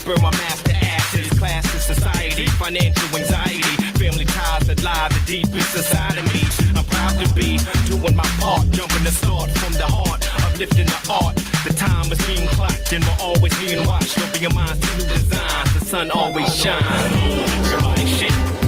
burn my math to ashes. Class to society, financial anxiety, family ties that lie the deepest inside of me. I'm proud to be doing my part, jumping the start from the heart, uplifting the art. The time is being clocked and we're always being watched. Open your minds to new designs, the sun always shines. Everybody shit.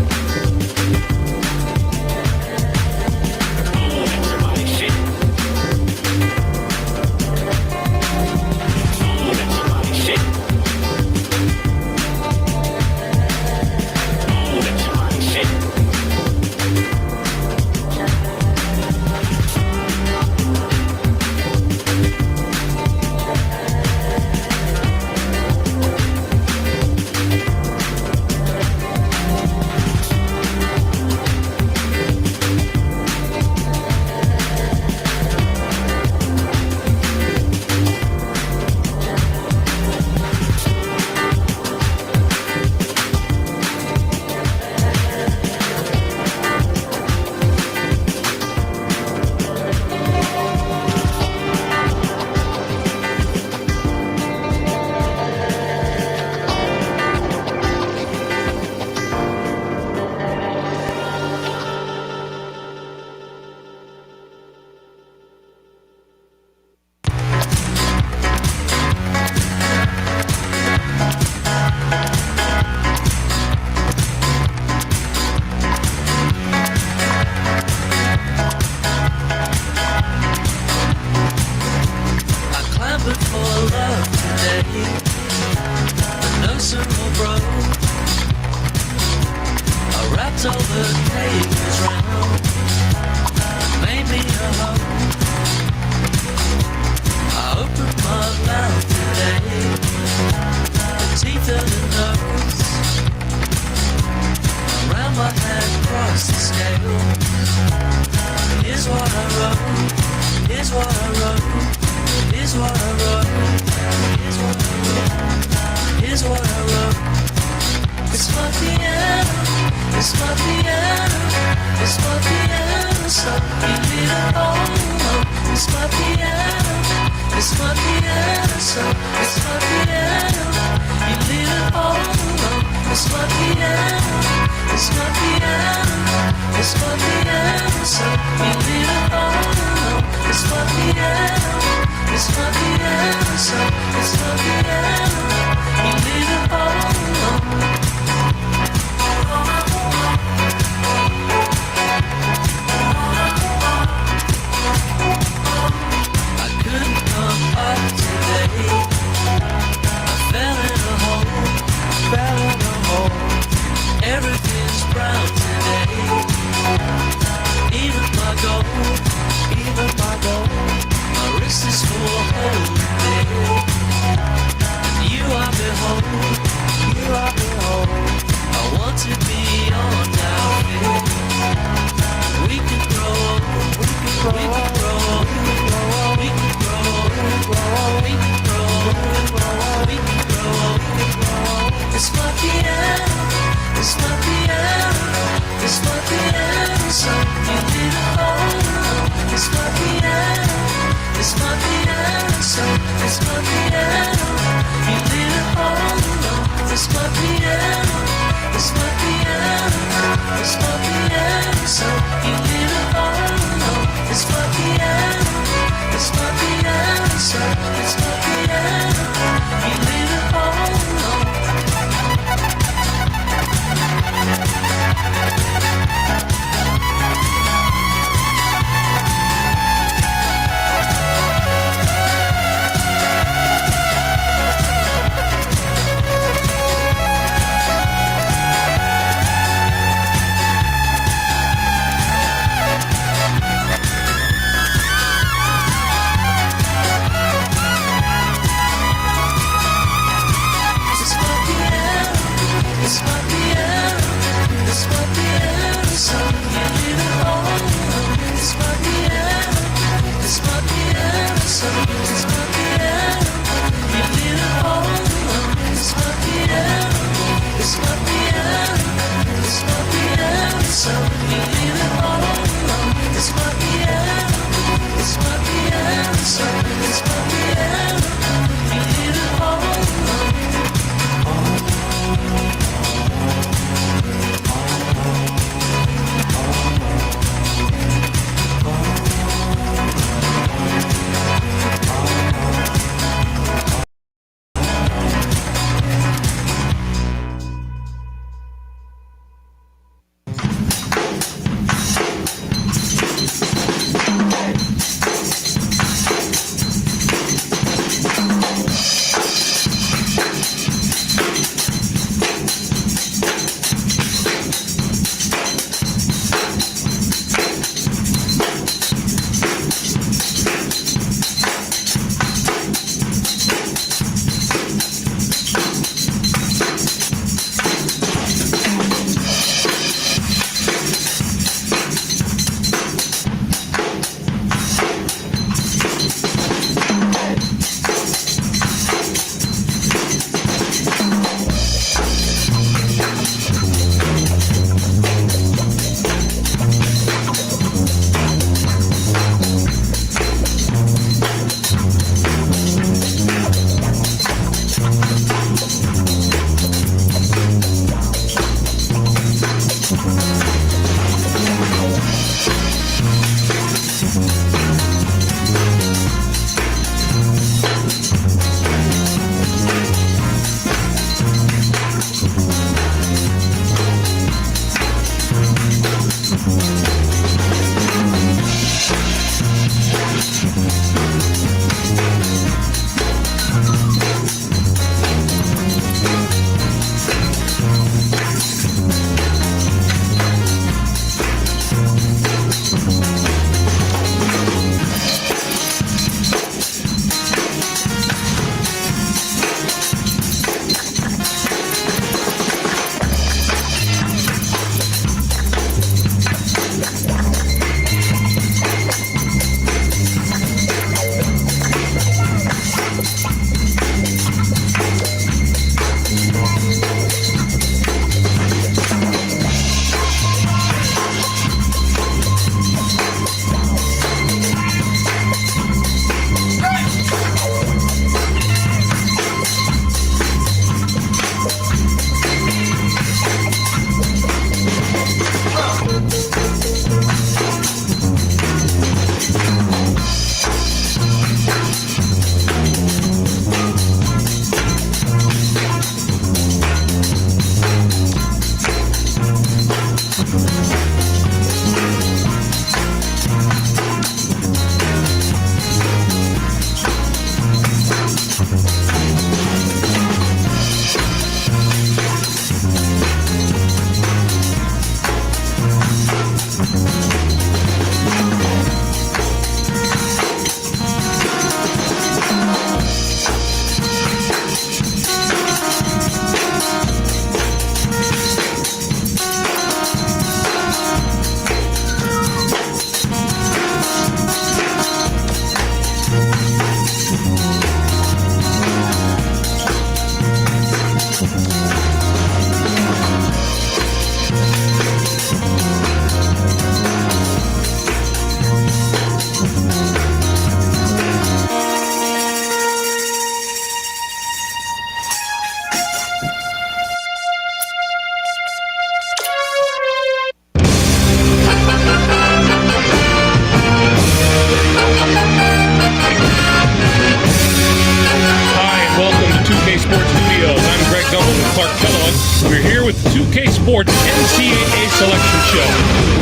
Clark Kellogg. We're here with 2K Sports NCAA Selection Show.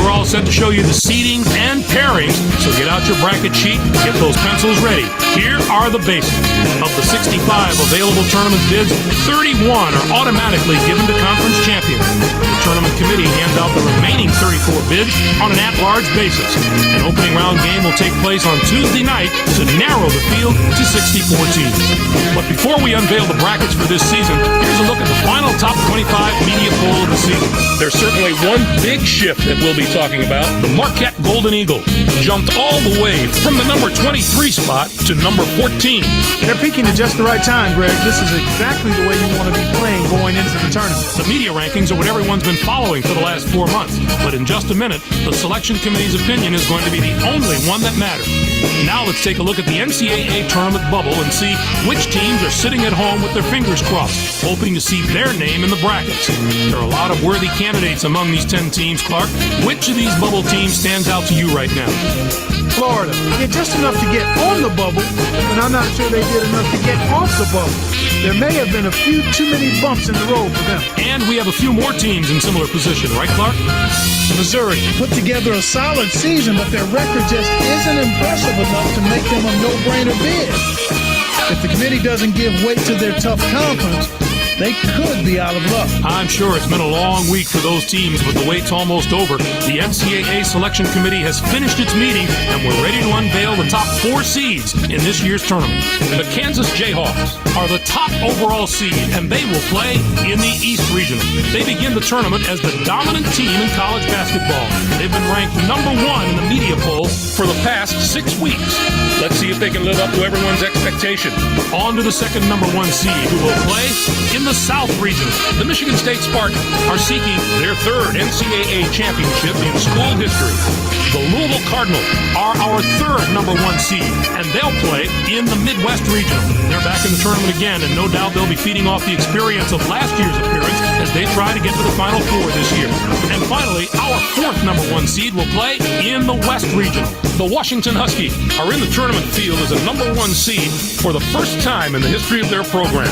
We're all set to show you the seedings and pairings, so get out your bracket sheet, get those pencils ready. Here are the basics. Of the 65 available tournament bids, 31 are automatically given to conference champions. The tournament committee hands out the remaining 34 bids on an at-large basis. An opening round game will take place on Tuesday night to narrow the field to 64 teams. But before we unveil the brackets for this season, here's a look at the final top 25 media poll of the season. There's certainly one big shift that we'll be talking about. The Marquette Golden Eagle jumped all the way from the number 23 spot to number 14. They're peaking at just the right time, Greg. This is exactly the way you want to be playing going into the tournament. The media rankings are what everyone's been following for the last 4 months. But in just a minute, the selection committee's opinion is going to be the only one that matters. Now let's take a look at the NCAA tournament bubble and see which teams are sitting at home with their fingers crossed, hoping to see their name in the brackets. There are a lot of worthy candidates among these 10 teams, Clark. Which of these bubble teams stands out to you right now? Florida. Did just enough to get on the bubble, but I'm not sure they did enough to get off the bubble. There may have been a few too many bumps in the road for them. And we have a few more teams in similar position, right, Clark? Missouri put together a solid season, but their record just isn't impressive enough to make them a no-brainer bid. If the committee doesn't give weight to their tough conference, they could be out of luck. I'm sure it's been a long week for those teams, but the wait's almost over. The NCAA Selection Committee has finished its meeting, and we're ready to unveil the top 4 seeds in this year's tournament. The Kansas Jayhawks are the top overall seed, and they will play in the East Regional. They begin the tournament as the dominant team in college basketball. They've been ranked number 1 in the media poll for the past 6 weeks. Let's see if they can live up to everyone's expectation. On to the second number 1 seed, who will play in the South Region. The Michigan State Spartans are seeking their 3rd NCAA championship in school history. The Louisville Cardinals are our 3rd number 1 seed, and they'll play in the Midwest Regional. They're back in the tournament again, and no doubt they'll be feeding off the experience of last year's appearance as they try to get to the Final Four this year. And finally, our 4th number 1 seed will play in the West Regional. The Washington Huskies are in the tournament field as a number 1 seed for the first time in the history of their program.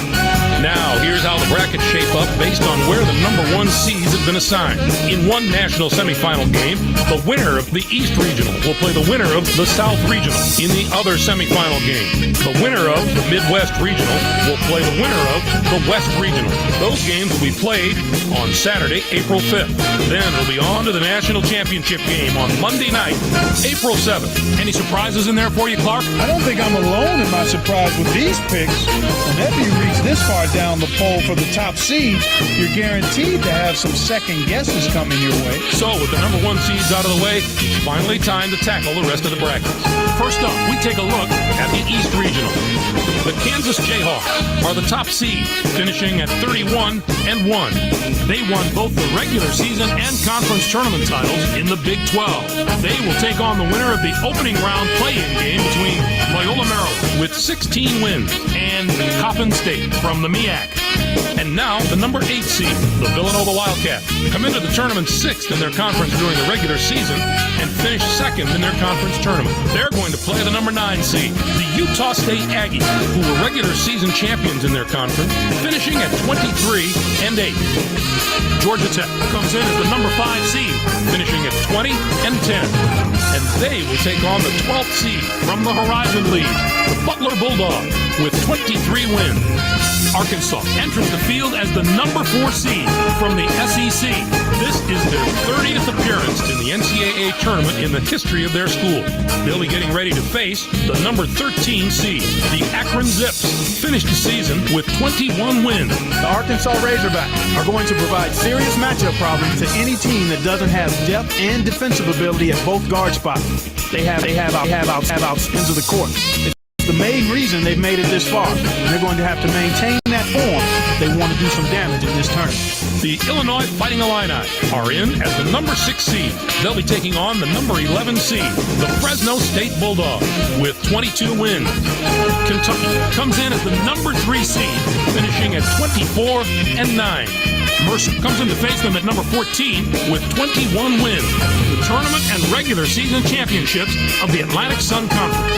Now, here's how the brackets shape up based on where the number 1 seeds have been assigned. In one national semifinal game, the winner of the East Regional will play the winner of the South Regional. In the other semifinal game, the winner of the Midwest Regional will play the winner of the West Regional. Those games will be played on Saturday, April 5th. Then it'll be on to the national championship game on Monday night, April 7th. Any surprises in there for you, Clark? I don't think I'm alone in my surprise with these picks. Whenever you reach this far down the poll for the top seeds, you're guaranteed to have some second guesses coming your way. So, with the number 1 seeds out of the way, it's finally time to tackle the rest of the brackets. First up, we take a look at the East Regional. The Kansas Jayhawks are the top seed, finishing at 31-1. They won both the regular season and conference tournament titles in the Big 12. They will take on the winner of the opening round play-in game between Loyola, Maryland, with 16 wins, and Coppin State from the MEAC. And now, the number 8 seed, the Villanova Wildcats, come into the tournament 6th in their conference during the regular season and finish 2nd in their conference tournament. They're going to play the number 9 seed, the Utah State Aggies, who were regular season champions in their conference, finishing at 23-8. Georgia Tech comes in as the number 5 seed, finishing at 20-10. And they will take on the 12th seed from the Horizon League, the Butler Bulldogs, with 23 wins. Arkansas enters the field as the number 4 seed from the SEC. This is their 30th appearance in the NCAA tournament in the history of their school. They'll be getting ready to face the number 13 seed. The Akron Zips finished the season with 21 wins. The Arkansas Razorbacks are going to provide serious matchup problems to any team that doesn't have depth and defensive ability at both guard spots. They have out ends of the court. The main reason they've made it this far. They're going to have to maintain that form if they want to do some damage in this tournament. The Illinois Fighting Illini are in as the number 6 seed. They'll be taking on the number 11 seed, the Fresno State Bulldogs, with 22 wins. Kentucky comes in as the number 3 seed, finishing at 24-9. Mercer comes in to face them at number 14 with 21 wins. The tournament and regular season championships of the Atlantic Sun Conference.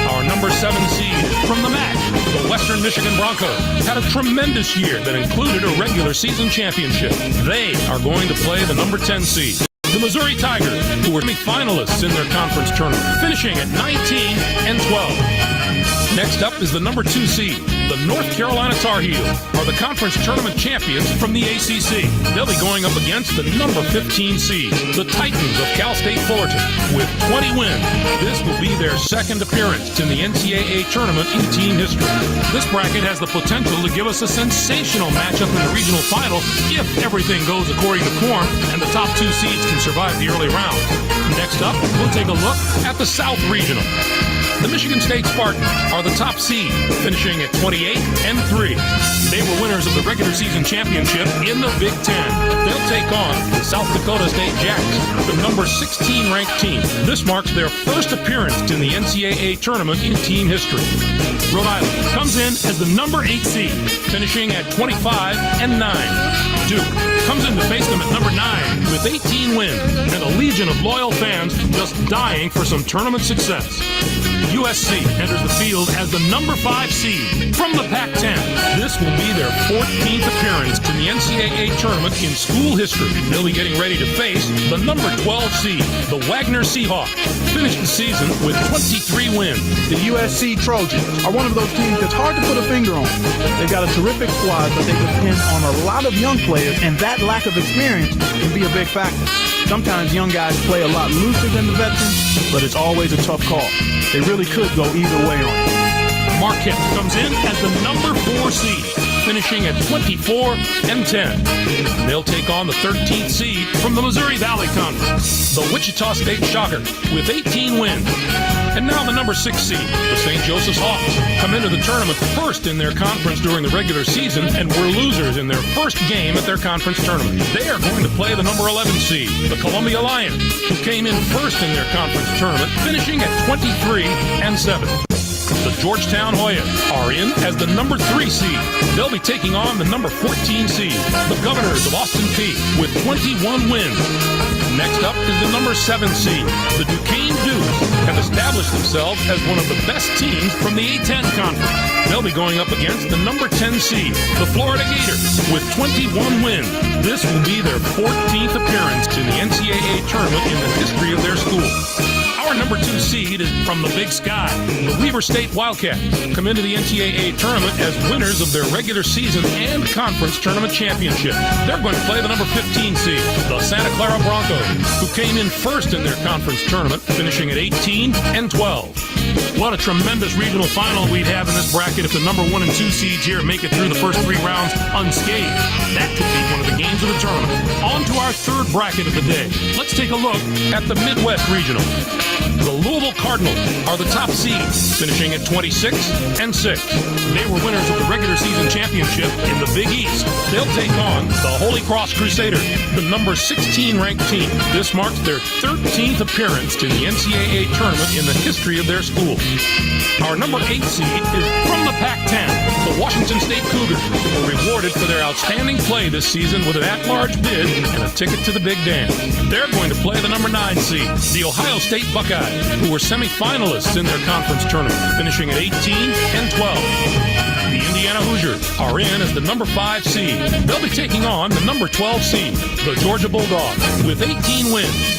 Our number 7 seed from the MAC. The Western Michigan Broncos had a tremendous year that included a regular season championship. They are going to play the number 10 seed. The Missouri Tigers, who were finalists in their conference tournament, finishing at 19 and 12. Next up is the number 2 seed. The North Carolina Tar Heels are the conference tournament champions from the ACC. They'll be going up against the number 15 seed, the Titans of Cal State Fullerton, with 20 wins. This will be their second appearance in the NCAA tournament in team history. This bracket has the potential to give us a sensational matchup in the regional final if everything goes according to form and the top 2 seeds can survive the early rounds. Next up, we'll take a look at the South Regional. The Michigan State Spartans are the top seed, finishing at 28 and 3. They were winners of the regular season championship in the Big Ten. They'll take on the South Dakota State Jacks, the number 16 ranked team. This marks their first appearance in the NCAA tournament in team history. Rhode Island comes in as the number 8 seed, finishing at 25 and 9. Duke comes in to face them at number 9 with 18 wins and a legion of loyal fans just dying for some tournament success. USC enters the field as the number 5 seed from the Pac-10. This will be their 14th appearance in the NCAA tournament in school history. They'll be getting ready to face the number 12 seed, the Wagner Seahawks. Finished the season with 23 wins. The USC Trojans are one of those teams that's hard to put a finger on. They've got a terrific squad, but they depend on a lot of young players, and that lack of experience can be a big factor. Sometimes young guys play a lot looser than the veterans, but it's always a tough call. They really could go either way on it. Marquette comes in as the number 4 seed, finishing at 24 and 10. They'll take on the 13th seed from the Missouri Valley Conference, the Wichita State Shockers, with 18 wins. And now the number 6 seed, the St. Joseph's Hawks, come into the tournament first in their conference during the regular season and were losers in their first game at their conference tournament. They are going to play the number 11 seed, the Columbia Lions, who came in first in their conference tournament, finishing at 23 and 7. The Georgetown Hoyas are in as the number 3 seed. They'll be taking on the number 14 seed, the Governors of Austin Peay, with 21 wins. Next up is the number 7 seed. The Duquesne Dukes have established themselves as one of the best teams from the A-10 conference. They'll be going up against the number 10 seed, the Florida Gators, with 21 wins. This will be their 14th appearance in the NCAA tournament in the history of their school. Our number 2 seed is from the Big Sky. The Weber State Wildcats come into the NCAA tournament as winners of their regular season and conference tournament championship. They're going to play the number 15 seed, the Santa Clara Broncos, who came in first in their conference tournament, finishing at 18 and 12. What a tremendous regional final we'd have in this bracket if the number 1 and 2 seeds here make it through the first 3 rounds unscathed. That could be one of the games of the tournament. On to our third bracket of the day. Let's take a look at the Midwest Regional. The Louisville Cardinals are the top seed, finishing at 26 and 6. They were winners of the regular season championship in the Big East. They'll take on the Holy Cross Crusaders, the number 16 ranked team. This marks their 13th appearance in the NCAA tournament in the history of their school. Our number 8 seed is from the Pac-10. The Washington State Cougars were rewarded for their outstanding play this season with an at-large bid and a ticket to the Big Dance. They're going to play the number 9 seed, the Ohio State Buckeyes, who were semifinalists in their conference tournament, finishing at 18 and 12. The Indiana Hoosiers are in as the number 5 seed. They'll be taking on the number 12 seed, the Georgia Bulldogs, with 18 wins.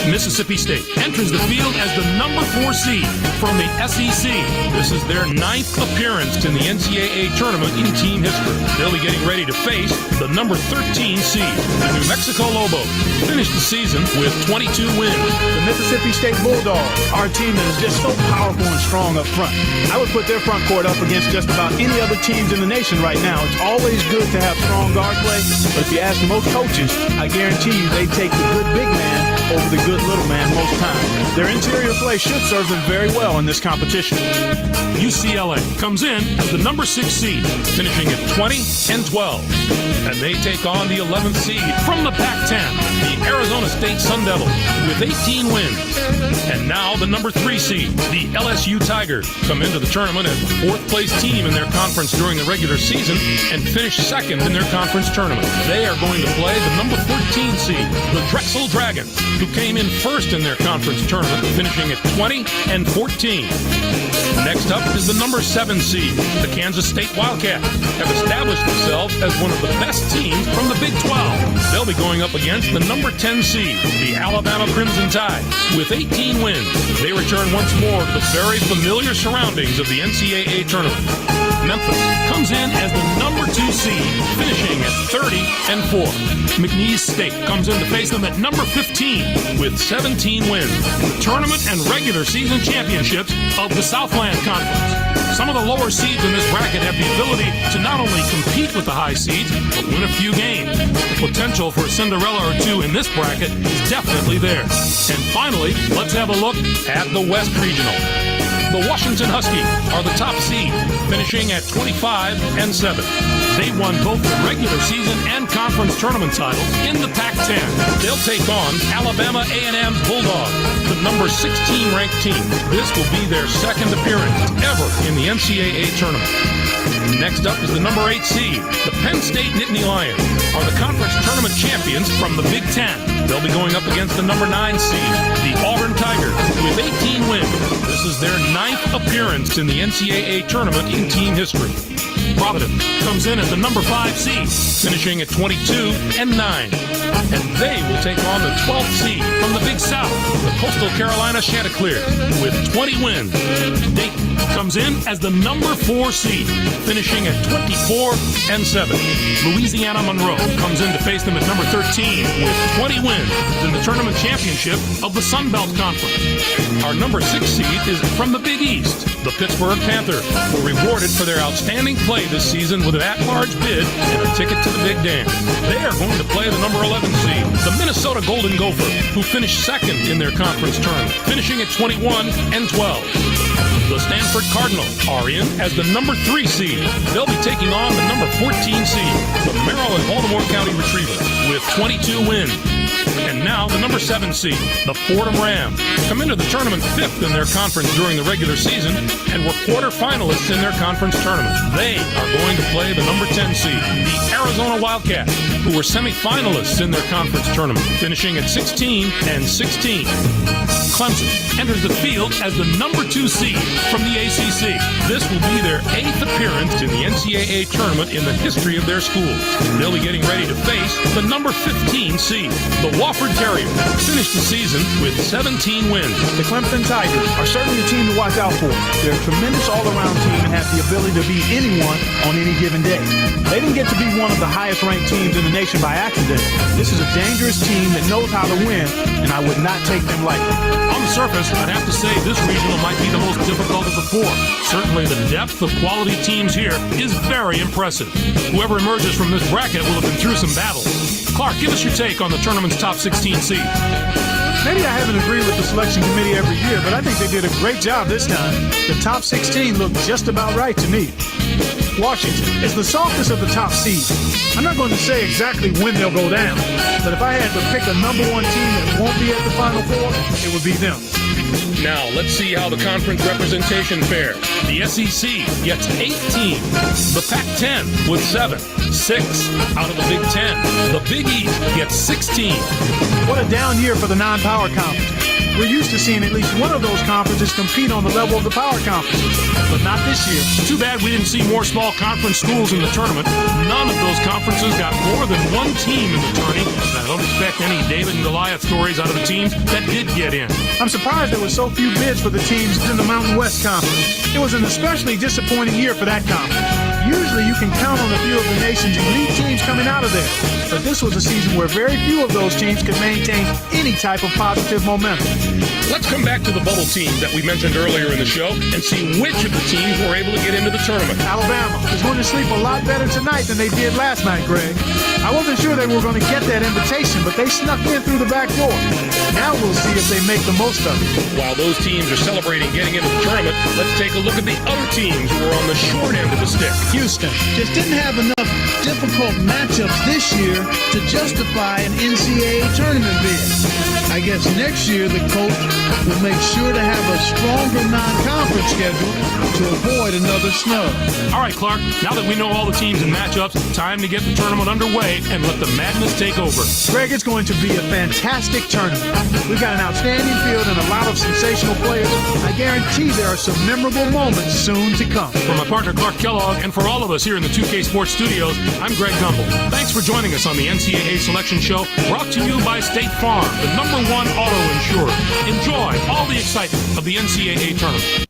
Mississippi State enters the field as the number 4 seed from the SEC. This is their 9th appearance in the NCAA tournament in team history. They'll be getting ready to face the number 13 seed, the New Mexico Lobos. Finished the season with 22 wins. The Mississippi State Bulldogs are a team that is just so powerful and strong up front. I would put their front court up against just about any other teams in the nation right now. It's always good to have strong guard play, but if you ask most coaches, I guarantee you they take the good big man over the good little man most times. Their interior play should serve them very well in this competition. UCLA comes in as the number 6 seed, finishing at 20 and 12. and they take on the 11th seed from the Pac-10, the Arizona State Sun Devils, with 18 wins. And now the number 3 seed, the LSU Tigers, come into the tournament as the 4th place team in their conference during the regular season and finish 2nd in their conference tournament. They are going to play the number 14 seed, the Drexel Dragons, who came in 1st in their conference tournament, finishing at 20 and 14. Next up is the number 7 seed, the Kansas State Wildcats, have established themselves as one of the best teams from the Big 12. They'll be going up against the number 10 seed, the Alabama Crimson Tide, with 18 wins. They return once more to the very familiar surroundings of the NCAA tournament. Memphis comes in as the number 2 seed, finishing at 30 and 4. McNeese State comes in to face them at number 15 with 17 wins. The tournament and regular season championships of the Southland Conference. Some of the lower seeds in this bracket have the ability to not only compete with the high seeds, but win a few games. The potential for a Cinderella or two in this bracket is definitely there. And finally, let's have a look at the West Regional. The Washington Huskies are the top seed, finishing at 25 and 7. They won both the regular season and conference tournament titles in the Pac-10. They'll take on Alabama A&M's Bulldogs, the number 16 ranked team. This will be their 2nd appearance ever in the NCAA tournament. Next up is the number 8 seed. The Penn State Nittany Lions are the conference tournament champions from the Big 10. They'll be going up against the number 9 seed, the Auburn Tigers, with 18 wins. This is their 9th appearance in the NCAA tournament in team history. Providence comes in as the number 5 seed, finishing at 22 and 9. And they will take on the 12th seed from the Big South, the Coastal Carolina Chanticleers, with 20 wins. Dayton comes in as the number 4 seed, finishing at 24 and 7. Louisiana Monroe comes in to face them at number 13 with 20 wins in the tournament championship of the Sun Belt Conference. Our number 6 seed is from the Big East. The Pittsburgh Panthers were rewarded for their outstanding play this season with an at-large bid and a ticket to the Big Dance. They are going to play the number 11 seed, the Minnesota Golden Gophers, who finished 2nd in their conference tournament, finishing at 21 and 12. The Stanford Cardinals are in as the number 3 seed. They'll be taking on the number 14 seed, the Maryland-Baltimore County Retrievers, with 22 wins. And now the number 7 seed, the Fordham Rams, come into the tournament 5th in their conference during the regular season and were quarterfinalists in their conference tournament. They are going to play the number 10 seed, the Arizona Wildcats, who were semifinalists in their conference tournament, finishing at 16 and 16. Clemson enters the field as the number 2 seed from the ACC. This will be their 8th appearance in the NCAA tournament in the history of their school. They'll be getting ready to face the number 15 seed, the Wofford Terriers, finished the season with 17 wins. The Clemson Tigers are certainly a team to watch out for. They're a tremendous all-around team and have the ability to beat anyone on any given day. They didn't get to be one of the highest-ranked teams in the nation by accident. This is a dangerous team that knows how to win, and I would not take them lightly. On the surface, I'd have to say this regional might be the most difficult of the 4. Certainly the depth of quality teams here is very impressive. Whoever emerges from this bracket will have been through some battles. Clark, give us your take on the tournament's top 16 seed. Maybe I haven't agreed with the selection committee every year, but I think they did a great job this time. The top 16 looked just about right to me. Washington is the softest of the top seeds. I'm not going to say exactly when they'll go down, but if I had to pick a number 1 team that won't be at the Final Four, it would be them. Now, let's see how the conference representation fares. The SEC gets 8 teams. The Pac-10 with 7. 6 out of the Big 10. The Big East gets 16. What a down year for the non-power conferences. We're used to seeing at least one of those conferences compete on the level of the power conferences, but not this year. Too bad we didn't see more small conference schools in the tournament. None of those conferences got more than 1 team in the tourney. I don't expect any David and Goliath stories out of the teams that did get in. I'm surprised there were so few bids for the teams in the Mountain West Conference. It was an especially disappointing year for that conference. Usually you can count on a few of the nation's elite teams coming out of there. but this was a season where very few of those teams could maintain any type of positive momentum. Let's come back to the bubble teams that we mentioned earlier in the show and see which of the teams were able to get into the tournament. Alabama is going to sleep a lot better tonight than they did last night, Greg. I wasn't sure they were going to get that invitation, but they snuck in through the back door. Now we'll see if they make the most of it. While those teams are celebrating getting into the tournament, let's take a look at the other teams who are on the short end of the stick. Houston just didn't have enough difficult matchups this year to justify an NCAA tournament bid. I guess next year the coach will make sure to have a stronger non-conference schedule to avoid another snub. All right, Clark, now that we know all the teams and matchups, time to get the tournament underway and let the madness take over. Greg, it's going to be a fantastic tournament. We've got an outstanding field and a lot of sensational players. I guarantee there are some memorable moments soon to come. For my partner Clark Kellogg and for all of us here in the 2K Sports Studios, I'm Greg Gumbel. Thanks for joining us on the NCAA Selection Show, brought to you by State Farm, the #1 auto insurer. Enjoy all the excitement of the NCAA tournament.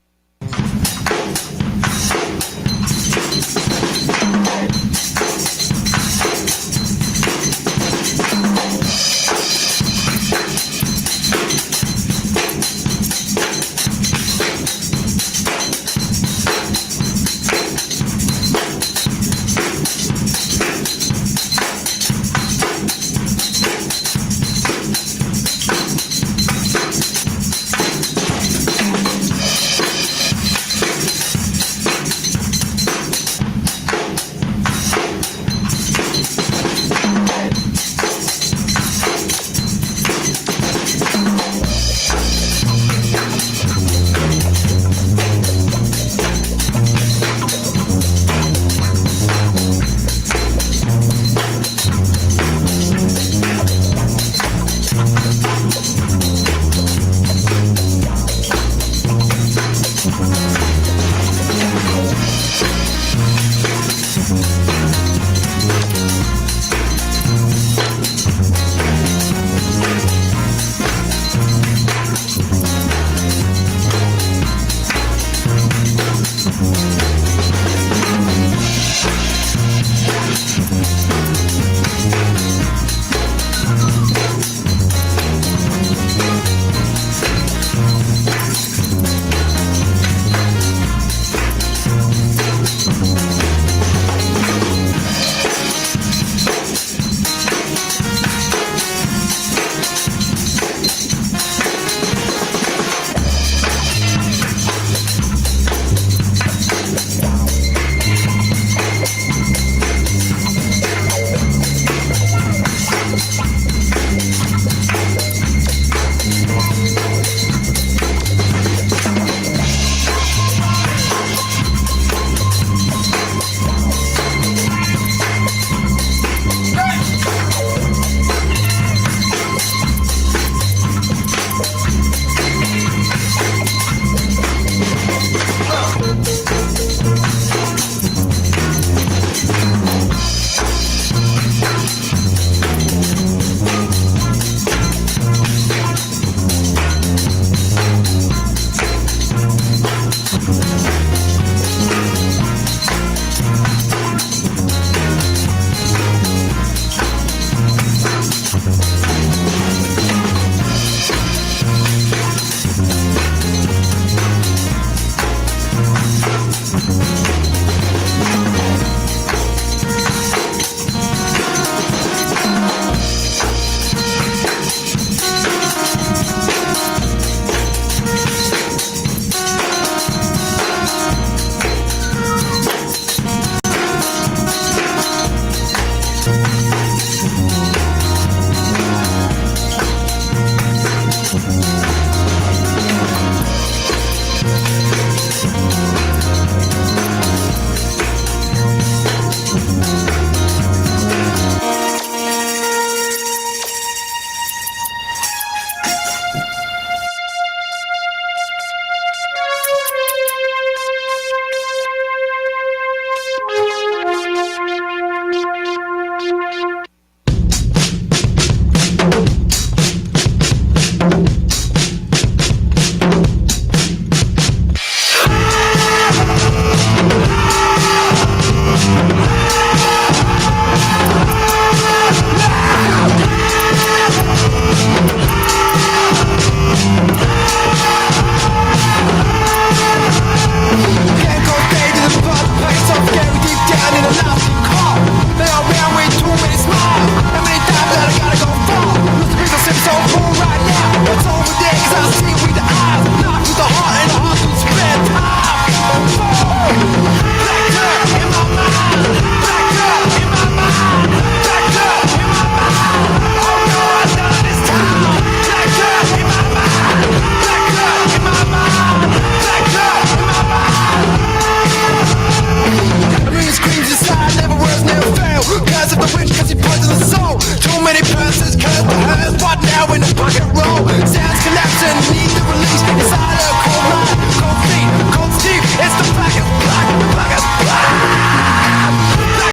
many persons curse the hers. What now in the pocket roll? Sounds collapsing.